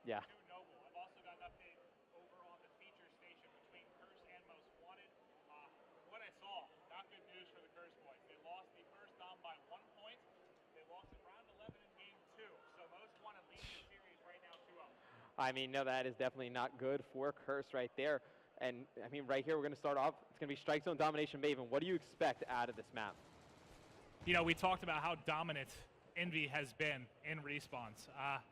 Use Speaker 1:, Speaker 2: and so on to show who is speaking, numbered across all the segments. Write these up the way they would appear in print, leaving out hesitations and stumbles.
Speaker 1: Yeah.
Speaker 2: to Noble. I've also got an update over on the feature station between Curse and Most Wanted. What I saw, not good news for the Curse boys. They lost the first dom by 1 point. They lost in round 11 in game 2. So Most Wanted leads the series right now 2-0.
Speaker 1: I mean, no, that is definitely not good for Curse right there. And, I mean, right here, we're going to start off. It's going to be Strikezone Domination Maven. What do you expect out of this map?
Speaker 2: You know, we talked about how dominant Envy has been in respawns.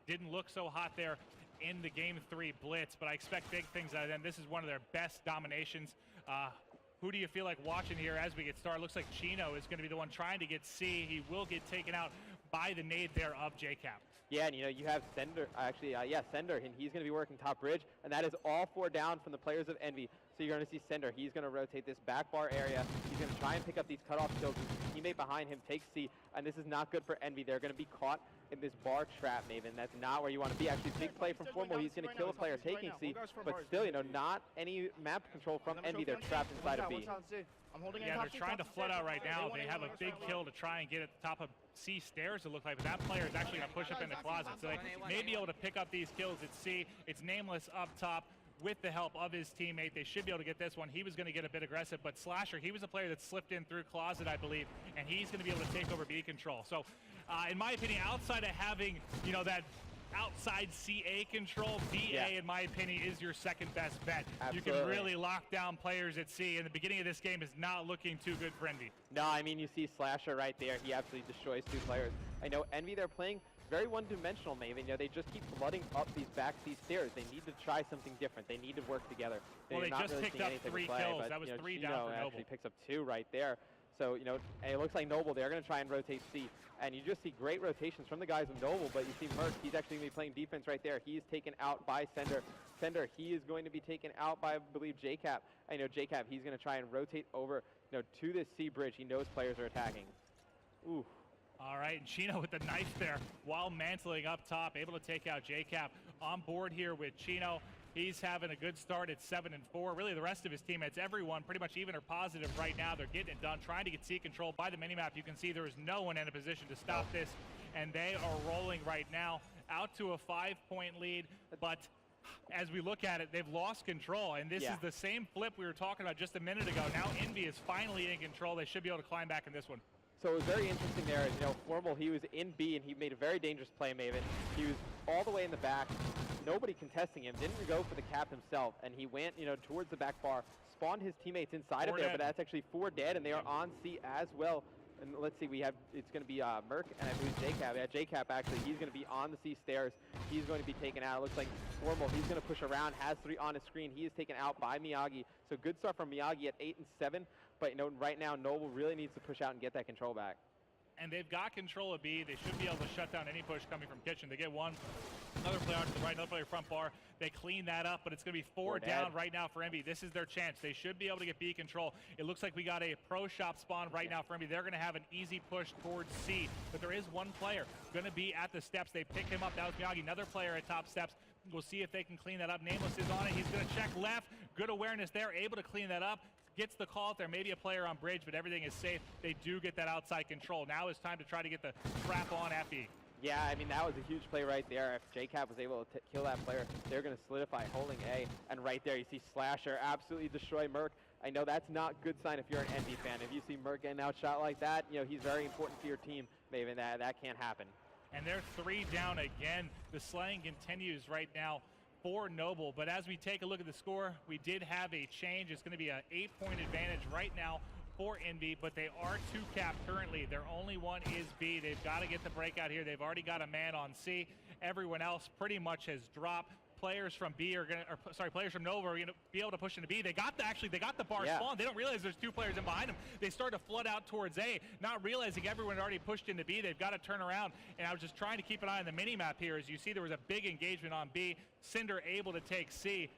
Speaker 2: Didn't look so hot there in the Game 3 Blitz, but I expect big things out of them. This is one of their best dominations. Who do you feel like watching here as we get started? Looks like Chino is going to be the one trying to get C. He will get taken out by the nade there of JCap.
Speaker 1: Yeah, and you know, you have Sender, Sender, and he's going to be working top bridge, and that is all 4 down from the players of Envy. So you're going to see Sender. He's going to rotate this back bar area. He's going to try and pick up these cutoff kills. His teammate behind him takes C, and this is not good for Envy. They're going to be caught in this bar trap, Maven. That's not where you want to be. Actually, big play from Formal. He's going to kill a player taking C, but still, you know, not any map control from Envy. They're trapped inside of B.
Speaker 2: Yeah, they're trying to flood out right now. They have a big kill to try and get at the top of C stairs, it looks like, but that player is actually going to push up in the closet. So they may be able to pick up these kills at C. It's Nameless up top with the help of his teammate. They should be able to get this one. He was going to get a bit aggressive, but Slasher, he was a player that slipped in through closet, I believe, and he's going to be able to take over B control. So in my opinion, outside of having, you know, that outside CA control, BA, in my opinion, is your second best bet.
Speaker 1: Absolutely.
Speaker 2: You can really lock down players at C, and the beginning of this game is not looking too good for Envy.
Speaker 1: No, I mean, you see Slasher right there. He absolutely destroys 2 players. I know Envy, they're playing very one-dimensional, Maven. You know, they just keep flooding up these back C stairs. They need to try something different. They need to work together.
Speaker 2: Well, they
Speaker 1: not
Speaker 2: just
Speaker 1: really
Speaker 2: picked up 3 kills.
Speaker 1: But,
Speaker 2: that was
Speaker 1: you know,
Speaker 2: 3
Speaker 1: Chino
Speaker 2: down for Noble.
Speaker 1: actually picks up 2 right there. So, you know, and it looks like Noble, they're going to try and rotate C. And you just see great rotations from the guys of Noble, but you see Merc, he's actually going to be playing defense right there. He's taken out by Sender. Sender, he is going to be taken out by, I believe, JCap. I know JCap, he's going to try and rotate over, you know, to this C bridge. He knows players are attacking. Ooh.
Speaker 2: All right, and Chino with the knife there while mantling up top, able to take out JCap. On board here with Chino. He's having a good start at 7-4. Really, the rest of his teammates, everyone pretty much even or positive right now. They're getting it done, trying to get C control by the minimap. You can see there is no one in a position to stop this, and they are rolling right now out to a 5-point lead. But as we look at it, they've lost control, and this is the same flip we were talking about just a minute ago. Now Envy is finally in control. They should be able to climb back in this one.
Speaker 1: So it was very interesting there. You know, Formal, he was in B, and he made a very dangerous play, Maven. He was all the way in the back. Nobody contesting him, didn't go for the cap himself, and he went, you know, towards the back bar, spawned his teammates inside of there, but that's actually 4 dead, and they are on C as well. And let's see, it's going to be Merc, and I believe JCap. Yeah, JCap actually, he's going to be on the C stairs. He's going to be taken out. It looks like Formal, he's going to push around, has 3 on his screen. He is taken out by Miyagi. So good start from Miyagi at 8 and 7, but you know, right now Noble really needs to push out and get that control back.
Speaker 2: And they've got control of B. They should be able to shut down any push coming from Kitchen. They get one. Another player out to the right, another player front bar. They clean that up, but it's going to be 4 down right now for Envy. This is their chance. They should be able to get B control. It looks like we got a pro shop spawn right now for Envy. They're going to have an easy push towards C, but there is one player going to be at the steps. They pick him up. That was Miyagi, another player at top steps. We'll see if they can clean that up. Nameless is on it. He's going to check left. Good awareness there, able to clean that up. Gets the call out there, maybe a player on bridge, but everything is safe. They do get that outside control. Now it's time to try to get the trap on at B.
Speaker 1: Yeah, I mean, that was a huge play right there. If JCap was able to kill that player, they're going to solidify holding A. And right there, you see Slasher absolutely destroy Merc. I know that's not a good sign if you're an Envy fan. If you see Merc getting outshot like that, you know, he's very important to your team. Maybe that can't happen.
Speaker 2: And they're 3 down again. The slaying continues right now for Noble, but as we take a look at the score, we did have a change. It's going to be an 8-point advantage right now for Envy, but they are 2 capped currently. Their only one is B. They've got to get the breakout here. They've already got a man on C. Everyone else pretty much has dropped. Players from B are going to, or sorry, players from Nova are going to be able to push into B. They got the bar spawn. They don't realize there's 2 players in behind them. They start to flood out towards A, not realizing everyone had already pushed into B. They've got to turn around, and I was just trying to keep an eye on the mini-map here. As you see, there was a big engagement on B. Cinder able to take C,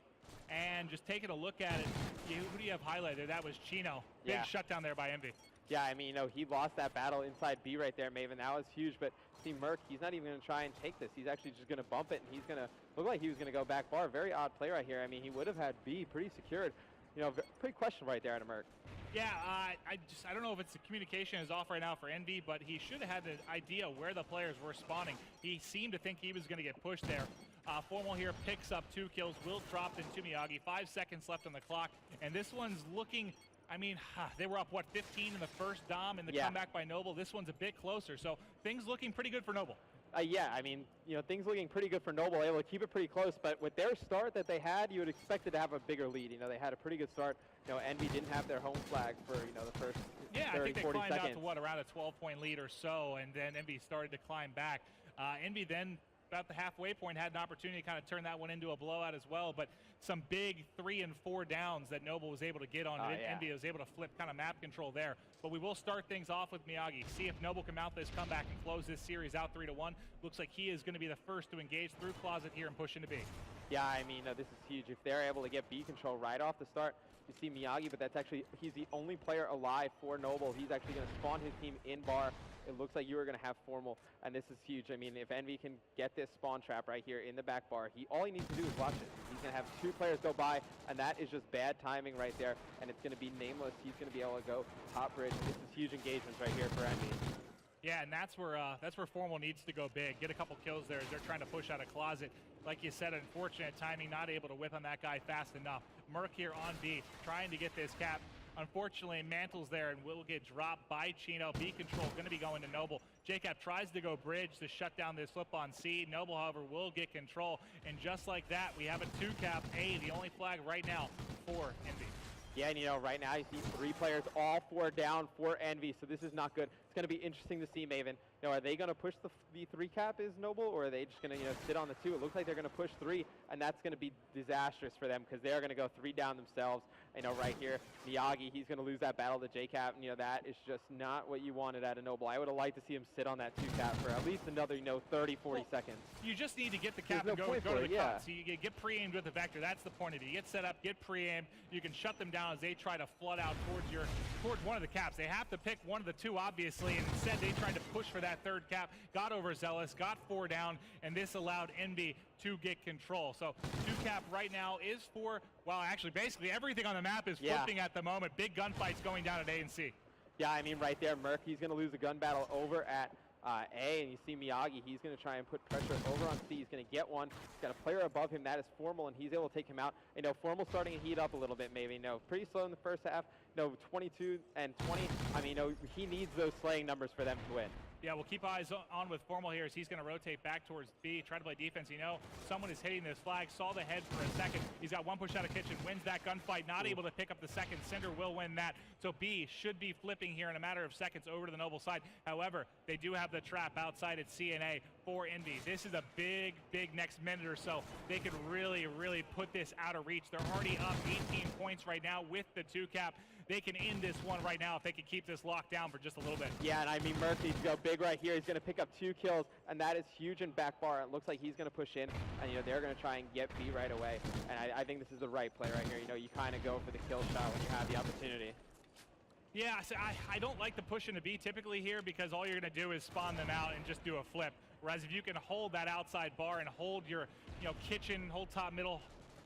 Speaker 2: and just taking a look at it, who do you have highlighted? That was Chino. Big shutdown there by Envy.
Speaker 1: Yeah, I mean, you know, he lost that battle inside B right there, Maven. That was huge, but see Merc, he's not even going to try and take this. He's actually just going to bump it, and he's going to look like he was going to go back bar. Very odd play right here. I mean, he would have had B pretty secured. You know, pretty question right there at a Merc.
Speaker 2: Yeah, I don't know if it's the communication is off right now for Envy, but he should have had an idea where the players were spawning. He seemed to think he was going to get pushed there. Formal here picks up 2 kills, will drop into Miyagi. 5 seconds left on the clock, and this one's looking, I mean, they were up, what, 15 in the first Dom, and the comeback by Noble. This one's a bit closer, so things looking pretty good for Noble.
Speaker 1: Yeah, I mean, things looking pretty good for Noble, able to keep it pretty close, but with their start that they had, you would expect it to have a bigger lead. They had a pretty good start. Envy didn't have their home flag for, the first 30, 40 seconds.
Speaker 2: I think they climbed out to, what, around a 12-point lead or so, and then Envy started to climb back. Envy then, about the halfway point, had an opportunity to kind of turn that one into a blowout as well, but some big 3 and 4 downs that Noble was able to get on. Envy was able to flip kind of map control there. But we will start things off with Miyagi, see if Noble can mount this comeback and close this series out 3-1. Looks like he is going to be the first to engage through Closet here and push into B.
Speaker 1: Yeah, I mean, this is huge. If they're able to get B control right off the start, you see Miyagi, but that's actually, he's the only player alive for Noble. He's actually going to spawn his team in bar. It looks like you are going to have Formal, and this is huge. I mean, if Envy can get this spawn trap right here in the back bar, all he needs to do is watch it. He's going to have 2 players go by, and that is just bad timing right there, and it's going to be Nameless. He's going to be able to go top bridge. This is huge engagements right here for Envy.
Speaker 2: Yeah, and that's where Formal needs to go big. Get a couple kills there as they're trying to push out a Closet. Like you said, unfortunate timing, not able to whip on that guy fast enough. Merc here on B, trying to get this cap. Unfortunately, Mantle's there and will get dropped by Chino. B control going to be going to Noble. Jacob tries to go bridge to shut down this flip on C. Noble, however, will get control. And just like that, we have a 2-cap A, the only flag right now for Envy.
Speaker 1: Yeah, and right now you see 3 players, all 4 down for Envy, so this is not good. It's going to be interesting to see, Maven. Are they going to push the 3-cap is Noble, or are they just going to sit on the 2? It looks like they're going to push 3, and that's going to be disastrous for them because they're going to go 3 down themselves. Right here, Miyagi, he's going to lose that battle to J-Cap. That is just not what you wanted out of Noble. I would have liked to see him sit on that 2-cap for at least another 30, 40 seconds.
Speaker 2: You just need to get the cap and go to the cut. So you get pre-aimed with the Vector. That's the point of it. You get set up, get pre-aimed. You can shut them down as they try to flood out towards one of the caps. They have to pick one of the 2, obviously, and instead they tried to push for that 3rd cap, got overzealous, got 4 down, and this allowed Envy to get control. So 2-cap right now is for, well, actually basically everything on the map is flipping at the moment. Big gunfights going down at A and C.
Speaker 1: Yeah, I mean right there, Merc, he's going to lose the gun battle over at A, and you see Miyagi, he's going to try and put pressure over on C. He's going to get one. He's got a player above him, that is Formal, and he's able to take him out. Formal starting to heat up a little bit maybe. Pretty slow in the first half. 22 and 20. I mean, he needs those slaying numbers for them to win.
Speaker 2: Yeah, we'll keep eyes on with Formal here as he's going to rotate back towards B, try to play defense. Someone is hitting this flag, saw the head for a second. He's got 1 push out of kitchen, wins that gunfight, not able to pick up the second. Cinder will win that. So B should be flipping here in a matter of seconds over to the Noble side. However, they do have the trap outside at CNA for Envy. This is a big next minute or so. They could really put this out of reach. They're already up 18 points right now with the 2-cap. They can end this one right now if they can keep this locked down for just a little bit. Yeah, and I mean, Murphy's go big right here. He's going to pick up 2 kills, and that is huge in back bar. It looks like he's going to push in, and they're going to try and get B right away. And I think this is the right play right here. You kind of go for the kill shot when you have the opportunity. Yeah, so I don't like the push into B typically here because all you're going to do is spawn them out and just do a flip. Whereas if you can hold that outside bar and hold your kitchen, hold top, middle,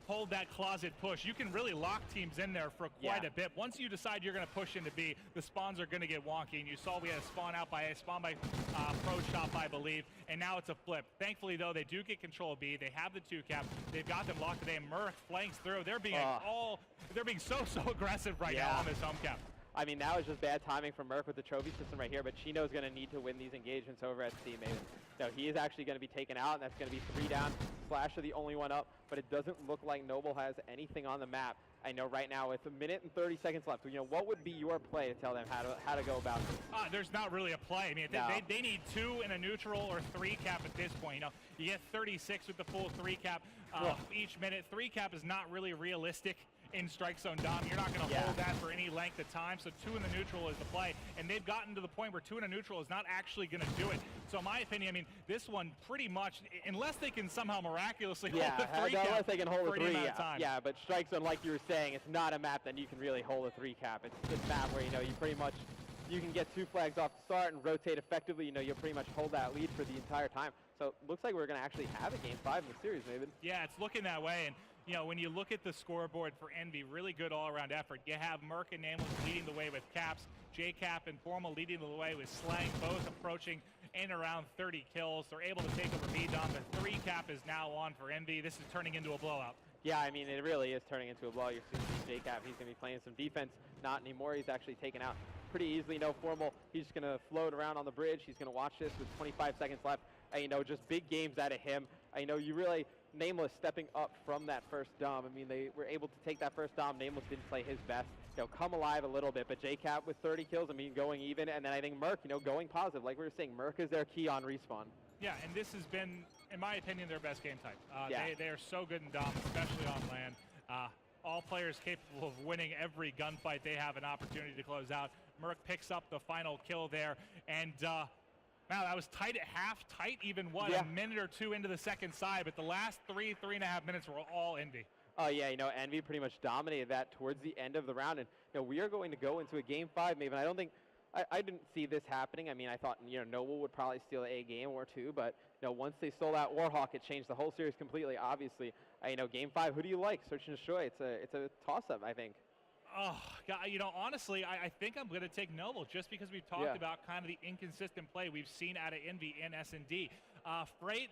Speaker 2: hold that closet push, you can really lock teams in there for quite a bit. Once you decide you're going to push into B, the spawns are going to get wonky. And you saw we had a spawn by Pro Shop, I believe, and now it's a flip. Thankfully, though, they do get control of B. They have the 2-cap. They've got them locked today. Murph flanks through. They're being so aggressive right now on this home cap. I mean, that was just bad timing from Merc with the trophy system right here, but Chino's going to need to win these engagements over at C, Maven. No, he is actually going to be taken out, and that's going to be 3 down. Slasher the only one up, but it doesn't look like Noble has anything on the map. I know right now it's 1 minute and 30 seconds left. What would be your play to tell them how to go about this? There's not really a play. I mean, they need 2 in a neutral or 3-cap at this point. You get 36 with the full 3-cap each minute. 3-cap is not really realistic in Strikezone Dom. You're not going to hold that for any length of time, so 2 in the neutral is the play, and they've gotten to the point where 2 in a neutral is not actually going to do it. So in my opinion, I mean, this one pretty much, unless they can somehow miraculously hold the 3-cap unless they can hold a 3, yeah, but Strikezone, like you were saying, it's not a map that you can really hold a 3-cap. It's this map where, you pretty much, you can get 2 flags off the start and rotate effectively. You'll pretty much hold that lead for the entire time. So it looks like we're going to actually have a Game 5 in the series, Maven. Yeah, it's looking that way, and you know, when you look at the scoreboard for Envy, really good all-around effort. You have Merc and Nameless leading the way with Caps, J-Cap and Formal leading the way with Slang, both approaching in around 30 kills. They're able to take over B-Dom. The 3-cap is now on for Envy. This is turning into a blowout.
Speaker 1: Yeah, I mean, it really is turning into a blowout. You're seeing J-Cap, he's going to be playing some defense. Not anymore. He's actually taken out pretty easily. No Formal. He's just going to float around on the bridge. He's going to watch this with 25 seconds left. You know, just big games out of him. You know, you really, Nameless stepping up from that first Dom. I mean, they were able to take that first Dom. Nameless didn't play his best. You know, come alive a little bit, but J-Cap with 30 kills, I mean, going even, and then I think Merc, you know, going positive. Like we were saying, Merc is their key on respawn.
Speaker 2: Yeah, and this has been, in my opinion, their best game type.
Speaker 1: Yeah.
Speaker 2: They are so good in Dom, especially on land. All players capable of winning every gunfight they have an opportunity to close out. Merc picks up the final kill there, and wow, that was tight at half, tight even a minute or two into the second side, but the last 3.5 minutes were all Envy.
Speaker 1: Oh, yeah, you know, Envy pretty much dominated that towards the end of the round, and, you know, we are going to go into a Game 5, maybe. I don't think, I didn't see this happening. I mean, I thought, you know, Noble would probably steal a game or two, but, you know, once they stole that Warhawk, it changed the whole series completely, obviously. You know, Game 5, who do you like? Search and Destroy. It's a toss-up, I think.
Speaker 2: Oh, God, you know, honestly, I think I'm going to take Noble just because we've talked about kind of the inconsistent play we've seen out of Envy in S&D. Freight,